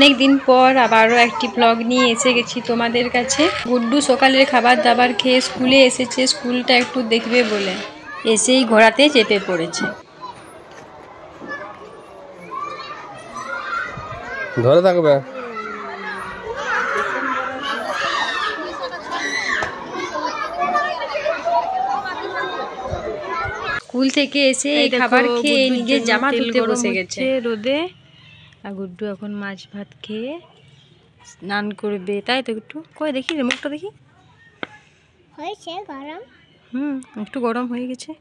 অনেক দিন পর আবারও একটি ব্লগ নিয়ে এসে গেছি তোমাদের কাছে। গুড্ডু সকালের খাবার দাবার খেয়ে স্কুলে এসেছে, স্কুলটা একটু দেখবে বলে এসেই ঘোড়াতে চেপে পড়েছে। ধরে থাকবে। স্কুল থেকে এসে এই খাবার খেয়ে নিজের জামা ধুতে বসে গেছে রোদে। আর গুড্ডু এখন মাছ ভাত খেয়ে স্নান করবে, তাই তো? একটু কই দেখি রে, মুখটা দেখি। হয়েছে গরম? একটু গরম হয়ে গেছে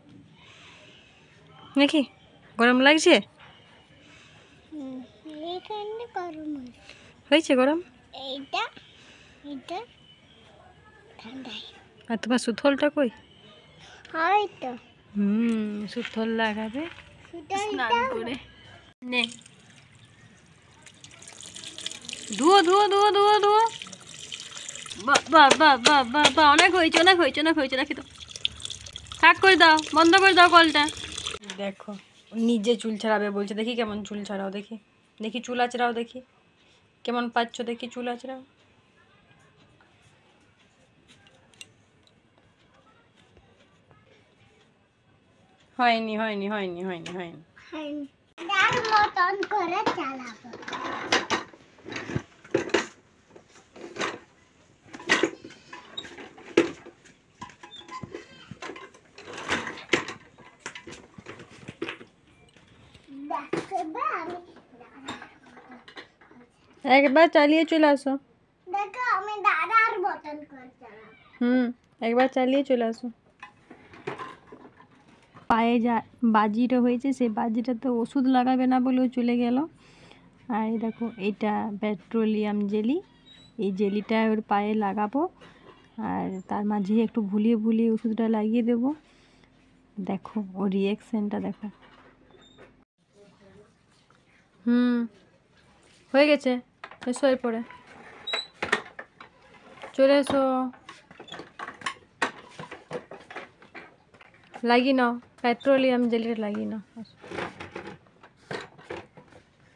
নাকি? গরম লাগছে? হয়েছে গরম। এইটা এইটা ঠান্ডা। আর তোমার সুথলটা কই? হয়তো সুথল লাগাবে স্নান করে। নে ধুয়ো ধুয়ো ধুয়ো ধুয়ো ধুয়ো। বা অনেক হয়েছে, অনেক হয়েছে, অনেক হয়েছে। রাখি তো, থাক করে দাও, বন্ধ করে দাও কলটা। দেখো নিজে চুল ছাড়াবে বলছে, দেখি কেমন চুল ছাড়াও, দেখি দেখি চুল আঁচড়াও, দেখি কেমন পাচ্ছ, দেখি চুল আঁচড়াও। হয়নি হয়নি হয়নি হয়নি হয়নি মতন করে চালাবো। একবার চালিয়ে চলে আসো। দেখো আমি দাদার মতন করে চালাবো। একবার চালিয়ে চলে আসো। পায়ে যা বাজিটা হয়েছে, সেই বাজিটা তো ওষুধ লাগাবে না বলেও চলে গেল। আর এই দেখো, এইটা পেট্রোলিয়াম জেলি, এই জেলিটা ওর পায়ে লাগাবো আর তার মাঝে একটু ভুলিয়ে ভুলিয়ে ওষুধটা লাগিয়ে দেব। দেখো ওর রিয়াকশানটা দেখো। হয়ে গেছে, এসো এরপরে চলে এসো, লাগিয়ে নাও পেট্রোলিয়াম জেলিটা, লাগিয়ে নাও।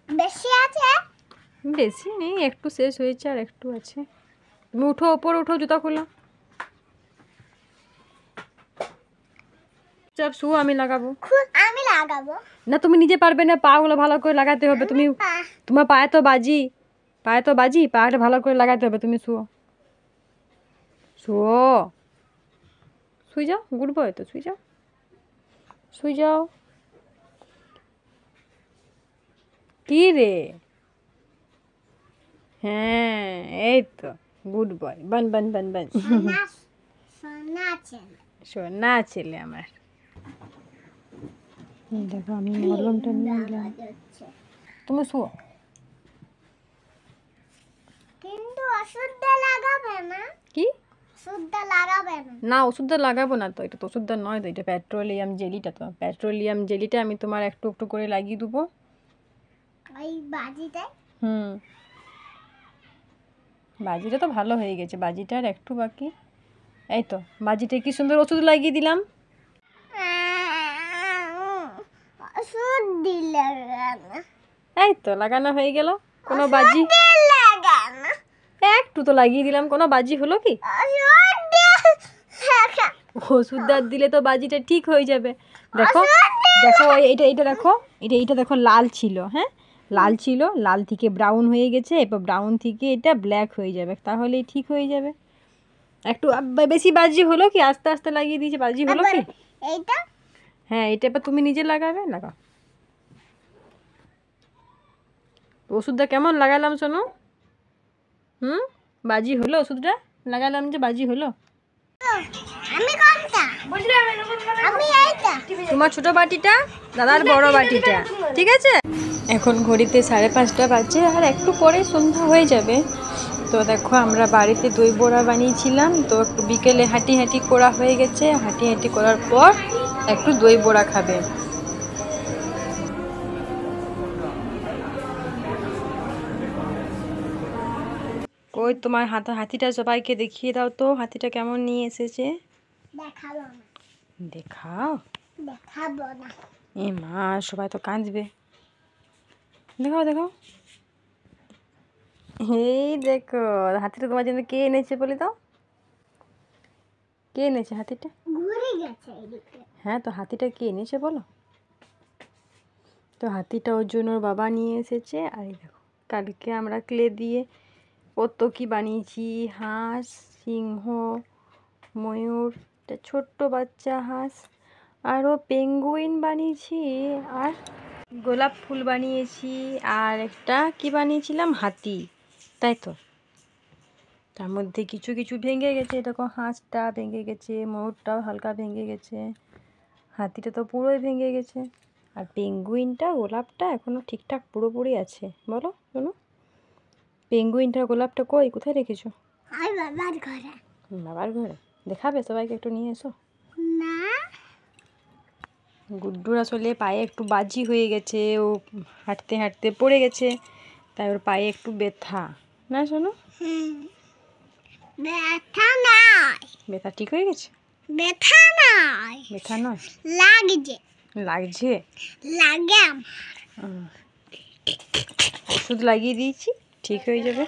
বেশি আছে? বেশি নেই, একটু শেষ হয়েছে আর একটু আছে। তুমি উঠো, ওপরে উঠো, জুতা খোলো, চাপ শুও, আমি লাগাবো। আমি লাগাবো না, তুমি নিজে পারবে না, পাগুলো ভালো করে লাগাতে হবে। তুমি, তোমার পায়ে তো বাজি, পায়ে তো বাজি, পাটা ভালো করে লাগাতে হবে। তুমি শুও, শুও, শুই যাও, গুড বয় তো, শুই যাও, শুই যাও। কি রে? হ্যাঁ এই তো গুড বয়, বান বান বান বান। সোনা ছেলে আমার। দেখো আমি মলমটা নিয়ে এলাম, তুমি শুও। কিন্তু ওষুধটা লাগাবে না? কি ওষুধটা লাগাবে না? না, ওষুধটা লাগাবো না তো, এটা তো ওষুধটা নয় তো, এটা পেট্রোলিয়াম জেলিটা। তো পেট্রোলিয়াম জেলিটা আমি তোমার একটু একটু করে লাগিয়ে দেবো ওই বাজিটায়। বাজিটা তো ভালো হয়ে গেছে, বাজিটা আর একটু বাকি। এই তো বাজিটা কি সুন্দর ওষুধ লাগিয়ে দিলাম। ওষুধ দিলে এই তো লাগানো হয়ে গেল। কোনো বাজি একটু তো লাগিয়ে দিলাম, কোনো বাজি হলো কি? ওষুধটা দিলে তো বাজিটা ঠিক হয়ে যাবে। দেখো দেখো, এইটা এইটা দেখো, এইটা দেখো লাল ছিল, হ্যাঁ লাল ছিল, লাল থেকে ব্রাউন হয়ে গেছে, এরপর ব্রাউন থেকে এটা ব্ল্যাক হয়ে যাবে, তাহলেই ঠিক হয়ে যাবে। একটু বেশি বাজি হলো কি? আস্তে আস্তে লাগিয়ে দিয়েছে, বাজি হলো কি? এইটা হ্যাঁ, এটা এবার তুমি নিজে লাগাবে, লাগাও। ওষুধটা কেমন লাগালাম শোনো? বাজি হলো? ওষুধটা লাগালাম যে বাজি হলো? আমি কোনটা? আমি এইটা। তোমার ছোট বাটিটা, দাদার বড় বাটিটা, ঠিক আছে? এখন ঘড়িতে 5:30 বাজে, আর একটু পরে সন্ধ্যা হয়ে যাবে। তো দেখো আমরা বাড়িতে দই বড়া বানিয়েছিলাম, তো একটু বিকেলে হাঁটি হাঁটি করা হয়ে গেছে। হাঁটি হাঁটি করার পর একটু দই বড়া খাবে। কই তোমার হাতিটা সবাইকে দেখিয়ে দাও তো, হাতিটা কেমন নিয়ে এসেছে। দেখাবো না। দেখাও। দেখাবো না। এ মা, সবাই তো কাঁদবে। দেখাও দেখাও। এই দেখো হাতিটা তোমার জন্য কে এনেছে বলে দাও, কে এনেছে হাতিটা? ঘুরে গেছে এদিকে। হ্যাঁ তো হাতিটা কে এনেছে বলো? তো হাতিটা ওর জন্য ওর বাবা নিয়ে এসেছে। আর এই দেখো কালকে আমরা ক্লে দিয়ে কত কি বানিয়েছি, হাঁস, সিংহ, ময়ূর, একটা ছোট্ট বাচ্চা হাঁস, আরও পেঙ্গুইন বানিয়েছি, আর গোলাপ ফুল বানিয়েছি, আর একটা কি বানিয়েছিলাম, হাতি, তাই তো। তার মধ্যে কিছু কিছু ভেঙে গেছে, দেখো হাঁসটা ভেঙে গেছে, ময়ূরটাও হালকা ভেঙে গেছে, হাতিটা তো পুরোই ভেঙে গেছে, আর পেঙ্গুইনটা গোলাপটা এখনও ঠিকঠাক পুরোপুরি আছে। বলো শোনো, পেঙ্গুইনটা গোলাপটা কই, কোথায় রেখেছো? আর বাবার ঘরে। বাবার ঘরে। দেখাবে সবাইকে, একটু নিয়ে এসো। না, গুড্ডুর আসলে পায়ে একটু বাজি হয়ে গেছে, ও হাঁটতে হাঁটতে পড়ে গেছে, তাই ওর পায়ে একটু ব্যথা, না শোনো? ব্যথা নাই, ব্যথা ঠিক হয়ে গেছে? ব্যথা নাই, ব্যথা নয়, লাগছে, লাগছে। লাগে আমার। ওষুধ লাগিয়ে দিয়েছি, ঠিক হয়ে যাবে।